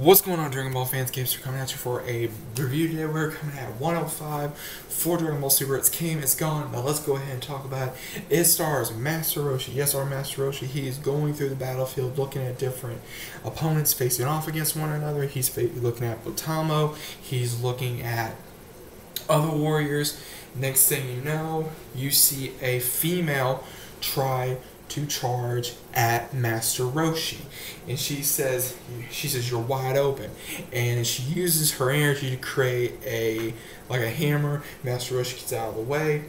What's going on, Dragon Ball fans? Gamster coming at you for a review today. We're coming at 105 for Dragon Ball Super. It's came, it's gone. Now let's go ahead and talk about it. It stars Master Roshi. Yes, our Master Roshi. He is going through the battlefield, looking at different opponents, facing off against one another. He's looking at Botamo. He's looking at other warriors. Next thing you know, you see a female try to charge at Master Roshi, and she says you're wide open, and she uses her energy to create a hammer. Master Roshi gets out of the way,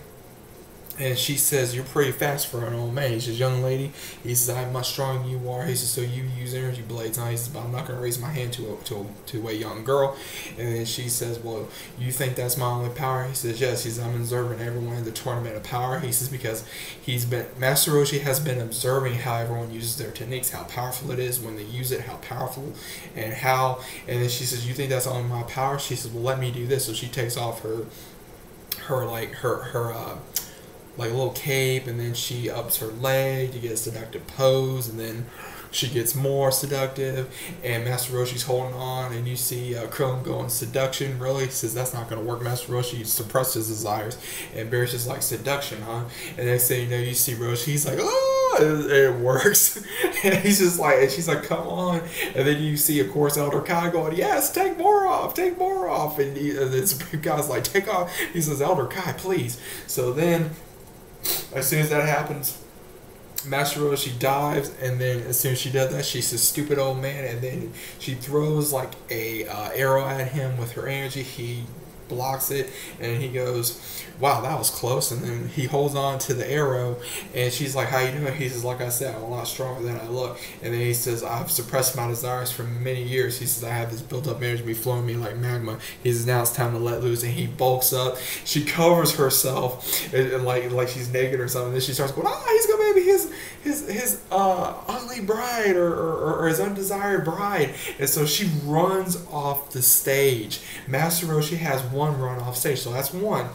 and she says, "You're pretty fast for an old man." He says, "Young lady," he says, "I'm much stronger than you are." He says, "So you use energy blades?" He says, "But I'm not going to raise my hand to a young girl." And then she says, "Well, you think that's my only power?" He says, "Yes." He says, "I'm observing everyone in the tournament of power." He says, because Master Roshi has been observing how everyone uses their techniques, how powerful it is when they use it, how powerful, and then she says, "You think that's only my power?" She says, "Well, let me do this." So she takes off her little cape, and then she ups her leg to get a seductive pose, and then she gets more seductive, and Master Roshi's holding on, and you see Krillin going, "Seduction, really?" He says, "That's not going to work." Master Roshi suppressed his desires, and Barry's just like, "Seduction, huh?" And next thing you know, you see Roshi, he's like, "Oh!" and it works. And he's just like, and she's like, "Come on." And then you see, of course, Elder Kai going, "Yes, take more off, take more off." And the Supreme Guy's like, "Take off." He says, "Elder Kai, please." So then, as soon as that happens, Master Roshi dives, and then as soon as she does that, she says, "Stupid old man," and then she throws like a arrow at him with her energy. He blocks it, and he goes, "Wow, that was close." And then he holds on to the arrow, and she's like, "How you doing?" He says, "Like I said, I'm a lot stronger than I look." And then he says, "I've suppressed my desires for many years." He says, "I have this built up energy be flowing me like magma." He says, "Now it's time to let loose." And he bulks up. She covers herself and like she's naked or something. Then she starts going, "Ah, he's gonna be his ugly bride or his undesired bride." And so she runs off the stage. Master Roshi has one run off stage, so that's one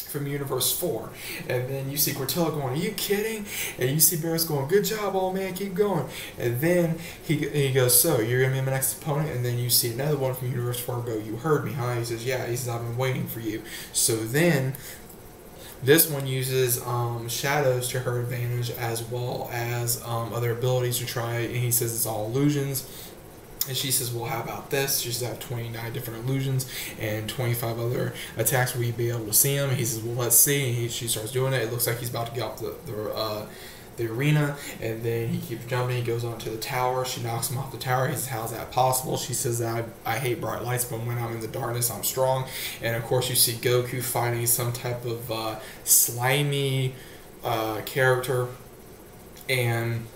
from Universe 4. And then you see Cortella going, "Are you kidding?" And you see Barris going, "Good job, old man, keep going." And then he goes, "So, you're going to be my next opponent?" And then you see another one from Universe 4 go, "You heard me, huh?" He says, "Yeah." He says, "I've been waiting for you." So then this one uses shadows to her advantage, as well as other abilities to try, and he says it's all illusions. And she says, "Well, how about this?" She says, "I have 29 different illusions and 25 other attacks where you'd be able to see them." He says, "Well, let's see." And she starts doing it. It looks like he's about to get off the arena, and then he keeps jumping. He goes onto the tower. She knocks him off the tower. He says, "How's that possible?" She says, I hate bright lights, but when I'm in the darkness, I'm strong." And of course, you see Goku fighting some type of slimy character, and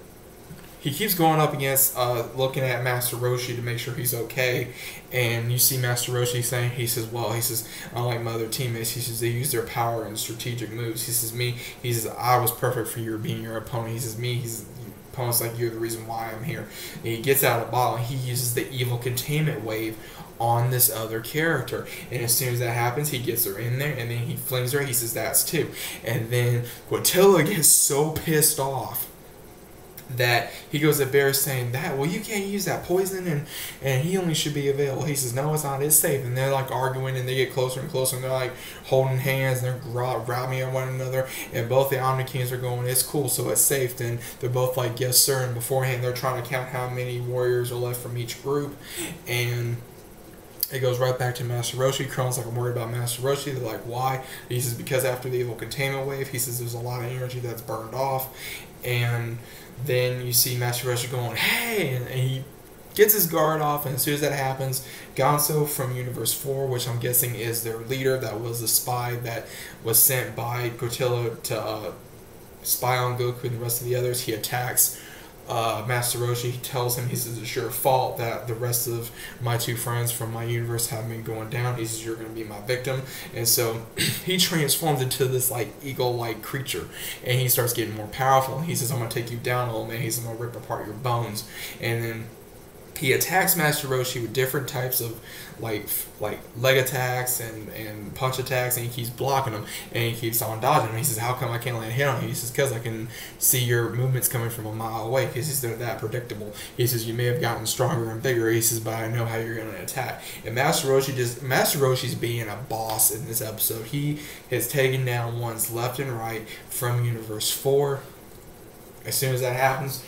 he keeps going up against, looking at Master Roshi to make sure he's okay. And you see Master Roshi saying, he says, "Unlike my other teammates," he says, "they use their power in strategic moves." He says, "I was perfect for being your opponent." He says, opponents like you're the reason why I'm here." And he gets out of the bottle, and he uses the evil containment wave on this other character. And as soon as that happens, he gets her in there, and then he flings her. He says, "That's two." And then Quintilla gets so pissed off that he goes at Barris saying that, "Well, you can't use that poison, and he only should be available." He says, "No, it's not. It's safe." And they're like arguing, and they get closer and closer, and they're like holding hands, and they're grabbing at one another, and both the Omni Kings are going, "It's cool, so it's safe." And they're both like, "Yes, sir." And beforehand, they're trying to count how many warriors are left from each group, and it goes right back to Master Roshi. Krillin's like, "I'm worried about Master Roshi." They're like, "Why?" He says, "Because after the evil containment wave," he says, "there's a lot of energy that's burned off." And then you see Master Roshi going, "Hey!" And he gets his guard off, and as soon as that happens, Gamster from Universe 4, which I'm guessing is their leader, that was the spy that was sent by Cortilla to spy on Goku and the rest of the others, he attacks Master Roshi. He tells him, he says, "It's your fault that the rest of my two friends from my universe have been going down." He says, "You're going to be my victim." And so he transforms into this like eagle-like creature, and he starts getting more powerful. He says, "I'm going to take you down, old man." He says, "I'm going to rip apart your bones." And then he attacks Master Roshi with different types of like leg attacks and punch attacks, and he keeps blocking them, and he keeps on dodging them. He says, "How come I can't land a hit on you?" He says, "Because I can see your movements coming from a mile away." Because they're that predictable. He says, "You may have gotten stronger and bigger." He says, "But I know how you're going to attack." And Master Roshi's being a boss in this episode. He has taken down ones left and right from Universe 4. As soon as that happens,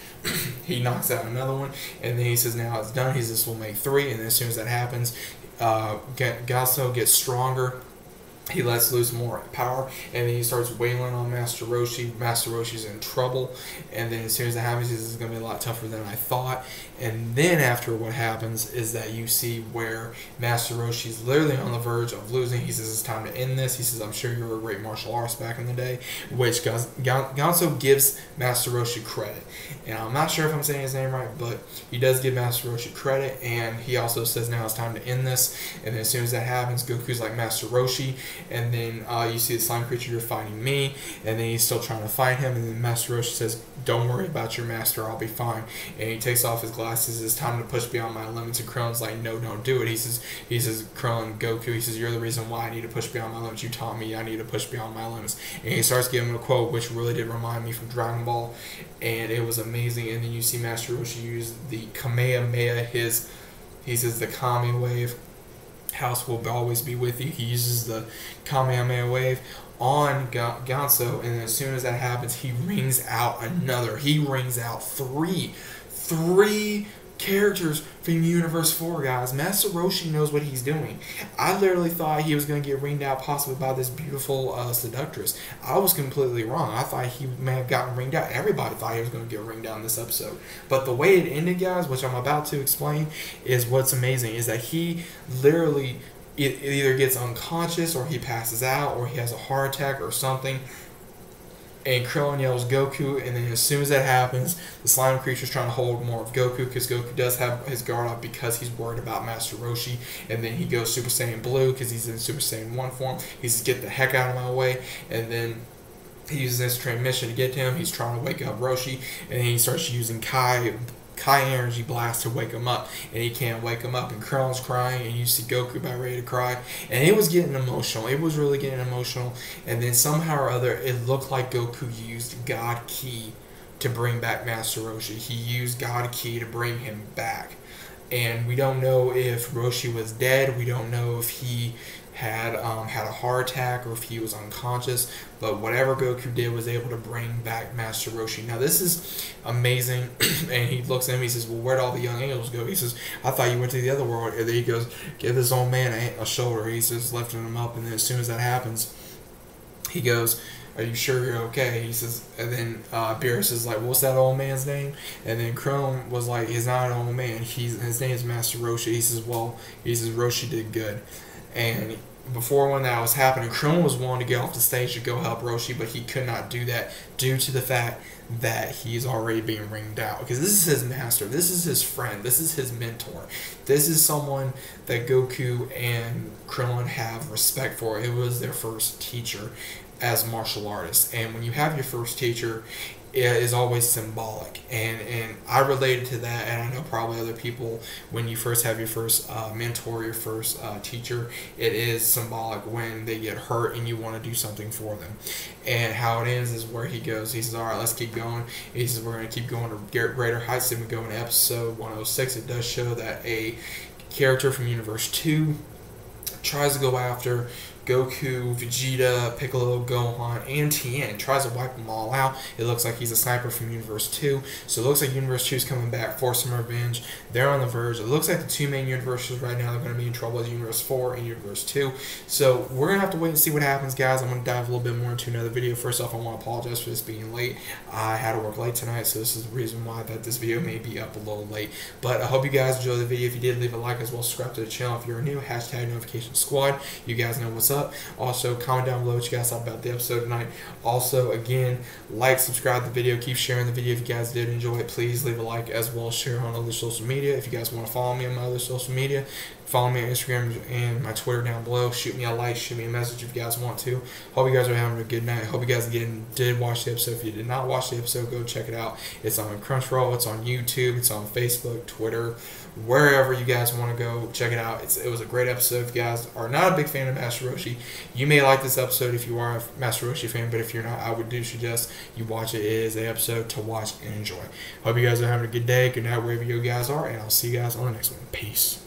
he knocks out another one, and then he says, "Now it's done." He says, "We'll make 3," and then as soon as that happens, Gasso gets stronger. He lets loose more power, and then he starts wailing on Master Roshi. Master Roshi's in trouble, and then as soon as that happens, he says, "It's going to be a lot tougher than I thought." And then after what happens is that you see where Master Roshi's literally on the verge of losing. He says, "It's time to end this." He says, "I'm sure you were a great martial artist back in the day," which Gasso gives Master Roshi credit. And I'm not sure if I'm saying his name right, but he does give Master Roshi credit, and he also says, "Now it's time to end this." And then as soon as that happens, Goku's like, "Master Roshi," and then you see the slime creature, "You're fighting me," and then he's still trying to fight him, and then Master Roshi says, "Don't worry about your master, I'll be fine." And he takes off his glasses. "It's time to push beyond my limits," and Krillin's like, "No, don't do it." He says, "Krillin, Goku," he says, "You're the reason why I need to push beyond my limits. You taught me I need to push beyond my limits." And he starts giving him a quote, which really did remind me from Dragon Ball, and it was amazing. And then you see Master Roshi use the Kamehameha, he says the Kami wave, "House will always be with you." He uses the Kamehameha wave on Ganso, and as soon as that happens, he rings out three characters from Universe 4, guys. Master Roshi knows what he's doing. I literally thought he was going to get ringed out possibly by this beautiful seductress. I was completely wrong. I thought he may have gotten ringed out. Everybody thought he was going to get ringed out in this episode. But the way it ended, guys, which I'm about to explain, is what's amazing, is that he literally it either gets unconscious, or he passes out, or he has a heart attack or something. And Krillin yells Goku, and then as soon as that happens, the slime creature's trying to hold more of Goku, because Goku does have his guard up because he's worried about Master Roshi. And then he goes Super Saiyan Blue because he's in Super Saiyan 1 form. He says, "Get the heck out of my way." And then he uses this transmission to get to him. He's trying to wake up Roshi, and then he starts using Kai energy blast to wake him up, and he can't wake him up, and Krillin's crying, and you see Goku about ready to cry, and it was getting emotional. It was really getting emotional. And then somehow or other, it looked like Goku used God Ki to bring back Master Roshi. He used God Ki to bring him back, and we don't know if Roshi was dead. We don't know if he had a heart attack or if he was unconscious, but whatever Goku did was able to bring back Master Roshi. Now this is amazing. And he looks at him, he says, "Well, where'd all the young angels go?" He says, "I thought you went to the other world." And then he goes, "Give this old man a shoulder." He says, lifting him up, and then as soon as that happens, he goes, "Are you sure you're okay?" He says, and then Beerus is like, "What's that old man's name?" And then Krillin was like, "He's not an old man. His name is Master Roshi." He says, "Roshi did good." And before when that was happening, Krillin was willing to get off the stage to go help Roshi, but he could not do that due to the fact that he's already being ringed out. Because this is his master, this is his friend, this is his mentor, this is someone that Goku and Krillin have respect for. It was their first teacher as martial artists, and when you have your first teacher, it is always symbolic, and I related to that, and I know probably other people, when you first have your first mentor, your first teacher, it is symbolic when they get hurt and you want to do something for them. And how it ends is where he goes, he says, "All right, let's keep going." He says, "We're going to keep going to greater heights." And we go into episode 106. It does show that a character from Universe 2 tries to go after Goku, Vegeta, Piccolo, Gohan, and Tien. Tries to wipe them all out. It looks like he's a sniper from Universe 2. So it looks like Universe 2 is coming back for some revenge. They're on the verge. It looks like the two main universes right now are going to be in trouble as Universe 4 and Universe 2. So we're going to have to wait and see what happens, guys. I'm going to dive a little bit more into another video. First off, I want to apologize for this being late. I had to work late tonight, so this is the reason why that this video may be up a little late. But I hope you guys enjoyed the video. If you did, leave a like as well. Subscribe to the channel if you're new. Hashtag notification squad. You guys know what's up. Also, comment down below what you guys thought about the episode tonight. Also, again, like, subscribe to the video, keep sharing the video. If you guys did enjoy it, please leave a like as well as share on other social media. If you guys want to follow me on my other social media, Follow me on Instagram and my Twitter down below. Shoot me a like, shoot me a message if you guys want to. Hope you guys are having a good night. Hope you guys did watch the episode. If you did not watch the episode, go check it out. It's on Crunchyroll. It's on YouTube. It's on Facebook, Twitter, wherever you guys want to go. Check it out. It was a great episode. If you guys are not a big fan of Master Roshi, you may like this episode if you are a Master Roshi fan, but if you're not, I would suggest you watch it. It is an episode to watch and enjoy. Hope you guys are having a good day, good night, wherever you guys are, and I'll see you guys on the next one. Peace.